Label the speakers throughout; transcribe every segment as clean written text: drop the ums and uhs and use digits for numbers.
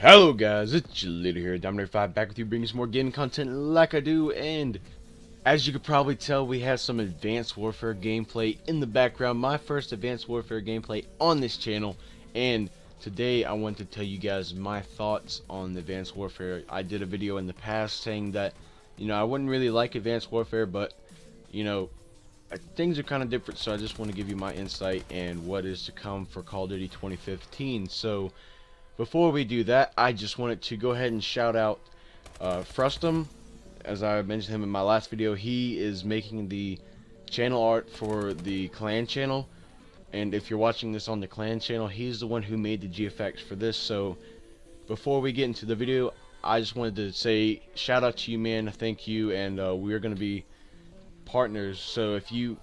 Speaker 1: Hello guys, it's your leader here, Dominator5, back with you bringing some more gaming content like I do, and as you could probably tell, we have some Advanced Warfare gameplay in the background, my first Advanced Warfare gameplay on this channel, and today I want to tell you guys my thoughts on Advanced Warfare. I did a video in the past saying that, I wouldn't really like Advanced Warfare, but, things are kind of different, so I just want to give you my insight and what is to come for Call of Duty 2015, so before we do that, I just wanted to go ahead and shout out Frustum. As I mentioned him in my last video, he is making the channel art for the clan channel. And if you're watching this on the clan channel, he's the one who made the GFX for this. So before we get into the video, I just wanted to say shout out to you, man. Thank you, and we're going to be partners. So if you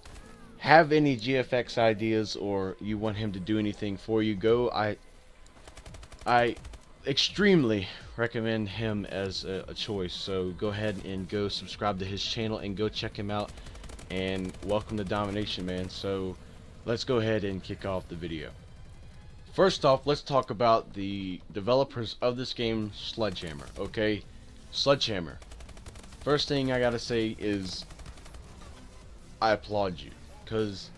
Speaker 1: have any GFX ideas or you want him to do anything for you, I extremely recommend him as a choice, so go ahead and go subscribe to his channel and go check him out, and welcome to Domination, man. So let's go ahead and kick off the video. First off, let's talk about the developers of this game, Sledgehammer. Okay, Sledgehammer, first thing I gotta say is I applaud you, because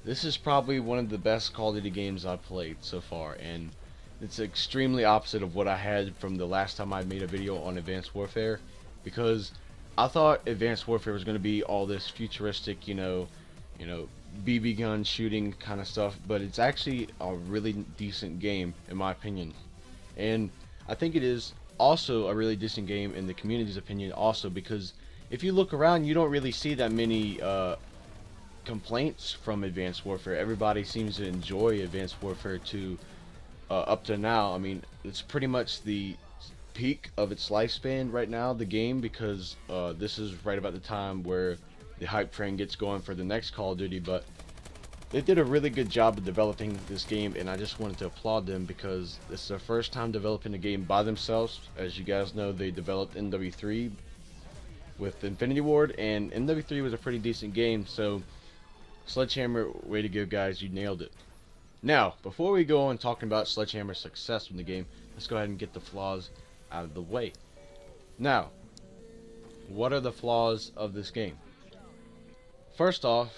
Speaker 1: this is probably one of the best Call of Duty games I've played so far, and it's extremely opposite of what I had from the last time I made a video on Advanced Warfare, because I thought Advanced Warfare was going to be all this futuristic, BB gun shooting kind of stuff, but it's actually a really decent game in my opinion. And I think it is also a really decent game in the community's opinion also, because if you look around, you don't really see that many complaints from Advanced Warfare. Everybody seems to enjoy Advanced Warfare 2 up to now. I mean, it's pretty much the peak of its lifespan right now, the game, because this is right about the time where the hype train gets going for the next Call of Duty. But they did a really good job of developing this game, and I just wanted to applaud them, because this is their first time developing a game by themselves. As you guys know, they developed NW3 with Infinity Ward, and NW3 was a pretty decent game. So Sledgehammer, way to go guys, you nailed it. Now, before we go on talking about Sledgehammer's success in the game, let's go ahead and get the flaws out of the way. Now, what are the flaws of this game? First off,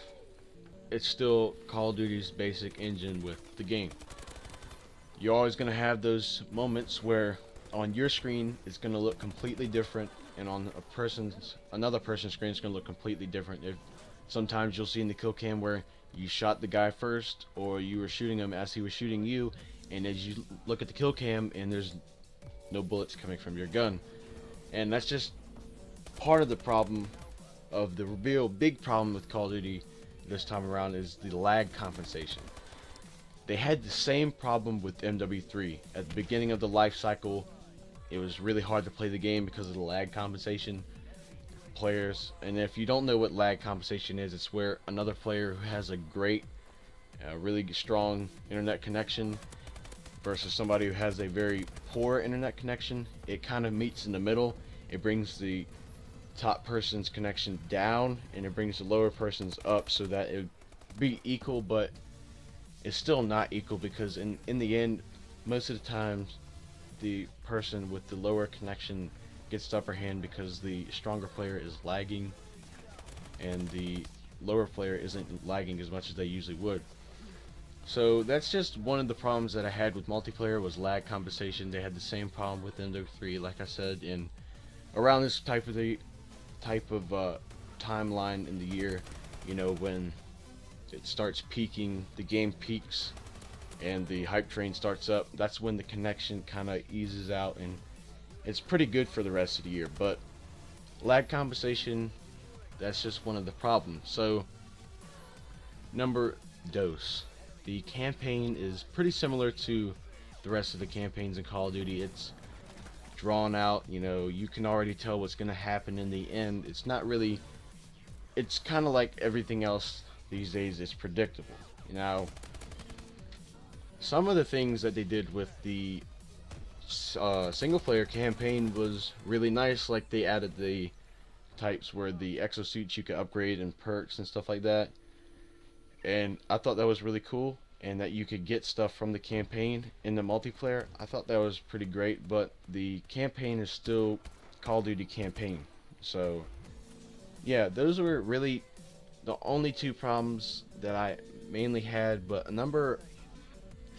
Speaker 1: it's still Call of Duty's basic engine with the game. You're always going to have those moments where on your screen it's going to look completely different, and on another person's screen it's going to look completely different. Sometimes you'll see in the kill cam where you shot the guy first, or you were shooting him as he was shooting you, and as you look at the kill cam and there's no bullets coming from your gun. And that's just part of the problem. Of the real big problem with Call of Duty this time around is the lag compensation. They had the same problem with MW3. At the beginning of the life cycle, it was really hard to play the game because of the lag compensation. Players, and if you don't know what lag compensation is, it's where another player who has a great really strong internet connection versus somebody who has a very poor internet connection, it kind of meets in the middle. It brings the top person's connection down and it brings the lower person's up, so that it would be equal, but it's still not equal, because in the end, most of the times the person with the lower connection gets the upper hand, because the stronger player is lagging and the lower player isn't lagging as much as they usually would. So that's just one of the problems that I had with multiplayer, was lag compensation. They had the same problem with MW3, like I said, and around this type of timeline in the year, when it starts peaking, the game peaks and the hype train starts up, that's when the connection kind of eases out, and it's pretty good for the rest of the year. But lag compensation, that's just one of the problems. So number dose, the campaign is pretty similar to the rest of the campaigns in Call of Duty. It's drawn out, you can already tell what's going to happen in the end. It's not really, it's kind of like everything else these days, it's predictable. Now, some of the things that they did with the single player campaign was really nice. Like, they added the types where the exosuits you could upgrade and perks and stuff like that, and I thought that was really cool. and that you could get stuff from the campaign in the multiplayer. I thought that was pretty great, but the campaign is still Call of Duty campaign. So yeah, those were really the only two problems that I mainly had. But number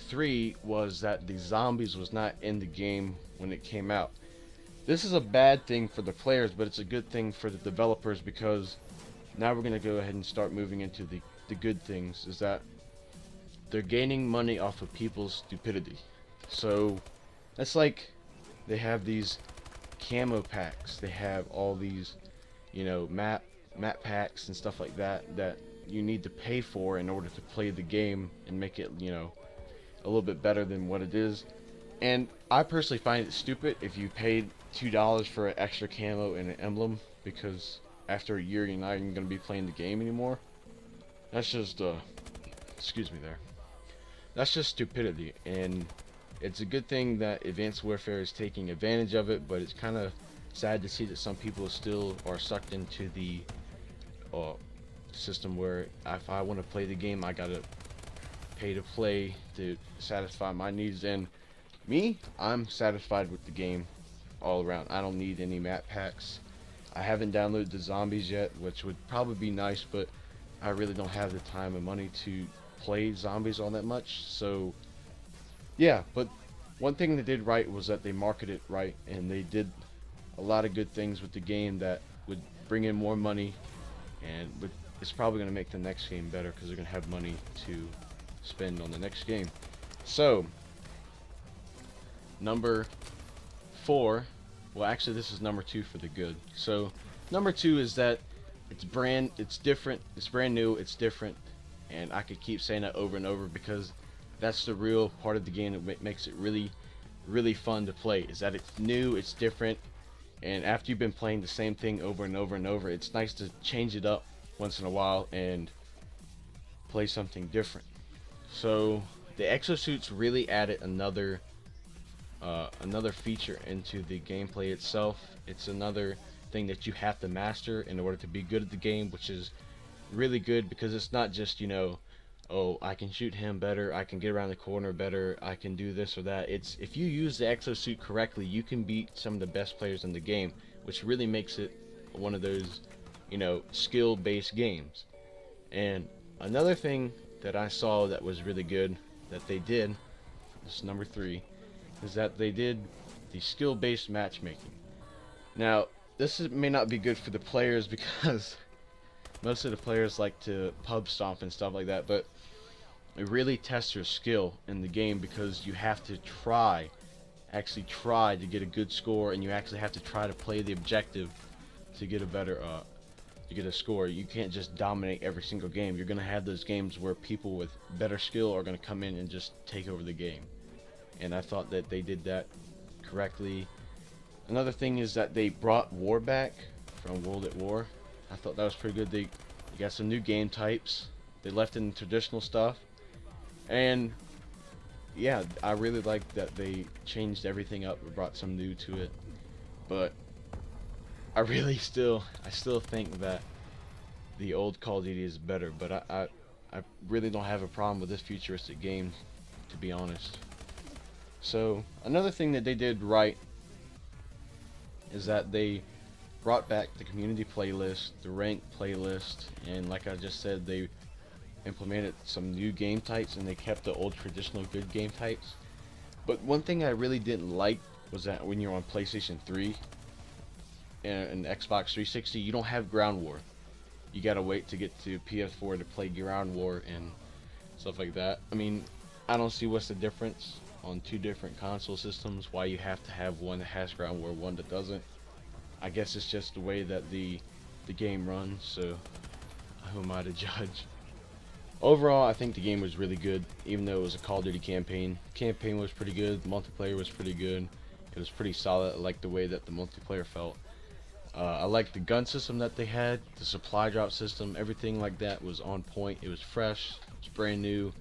Speaker 1: 3 was that the zombies was not in the game when it came out. This is a bad thing for the players, but it's a good thing for the developers, because now we're going to go ahead and start moving into the good things, is that they're gaining money off of people's stupidity. So that's like they have these camo packs, they have all these, you know, map packs and stuff like that that you need to pay for in order to play the game and make it, you know, a little bit better than what it is. And I personally find it stupid if you paid $2 for an extra camo and an emblem, because after a year you're not even going to be playing the game anymore. That's just excuse me there. That's just stupidity, and it's a good thing that Advanced Warfare is taking advantage of it, but it's kind of sad to see that some people still are sucked into the system where if I want to play the game, I gotta pay to play to satisfy my needs. And me, I'm satisfied with the game all around. I don't need any map packs. I haven't downloaded the zombies yet, which would probably be nice, but I really don't have the time and money to play zombies all that much. So yeah, but one thing they did right was that they marketed it right, and they did a lot of good things with the game that would bring in more money, and it's probably going to make the next game better, because they're going to have money to spend on the next game. So number 4, well actually this is number 2 for the good. So number 2 is that it's different, it's brand new, it's different, and I could keep saying that over and over, because that's the real part of the game that makes it really fun to play, is that it's new, it's different, and after you've been playing the same thing over and over and over, it's nice to change it up once in a while and play something different. So the exosuits really added another feature into the gameplay itself. It's another thing that you have to master in order to be good at the game, which is really good, because it's not just, you know, oh, I can shoot him better, I can get around the corner better, I can do this or that. It's, if you use the exosuit correctly, you can beat some of the best players in the game, which really makes it one of those, you know, skill-based games. And another thing that I saw that was really good that they did, this is number 3, is that they did the skill-based matchmaking. Now, may not be good for the players, because most of the players like to pub stomp and stuff like that, but it really tests your skill in the game, because you have to actually try to get a good score, and you actually have to try to play the objective to get a better to get a score. You can't just dominate every single game. You're gonna have those games where people with better skill are gonna come in and just take over the game, and I thought that they did that correctly. Another thing is that they brought war back from World at War. I thought that was pretty good. They got some new game types. They left in traditional stuff, and yeah, I really like that they changed everything up and brought some new to it. But I still think that the old Call of Duty is better. But I really don't have a problem with this futuristic game, to be honest. So another thing that they did right is that they brought back the community playlist, the ranked playlist, and like I just said, they implemented some new game types, and they kept the old traditional good game types. But one thing I really didn't like was that when you're on PlayStation 3 and Xbox 360, you don't have ground war. You gotta wait to get to PS4 to play ground war and stuff like that. I mean, I don't see what's the difference on two different console systems, why you have to have one that has ground war, one that doesn't. I guess it's just the way that the game runs, so who am I to judge? Overall, I think the game was really good, even though it was a Call of Duty campaign. The campaign was pretty good, the multiplayer was pretty good, it was pretty solid. I liked the way that the multiplayer felt. I liked the gun system that they had, the supply drop system, everything like that was on point. It was fresh, it was brand new.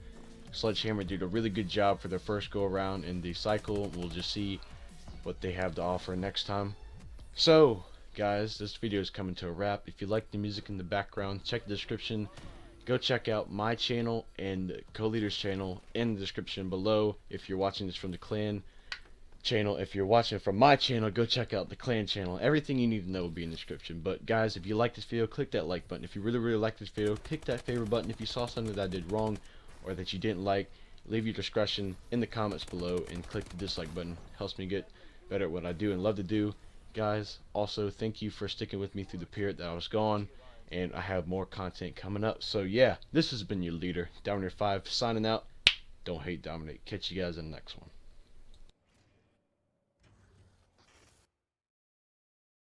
Speaker 1: Sledgehammer did a really good job for their first go around in the cycle. We'll just see what they have to offer next time. So guys, this video is coming to a wrap. If you like the music in the background, check the description. go check out my channel and co-leader's channel in the description below. If you're watching this from the clan channel, if you're watching from my channel, go check out the clan channel. Everything you need to know will be in the description. But guys, if you like this video, click that like button. If you really like this video, click that favorite button. If you saw something that I did wrong or that you didn't like, leave your discretion in the comments below and click the dislike button. Helps me get better at what I do and love to do. Guys, also thank you for sticking with me through the period that I was gone, and I have more content coming up. So yeah, this has been your leader, Dominator5, signing out. Don't hate, dominate. Catch you guys in the next one.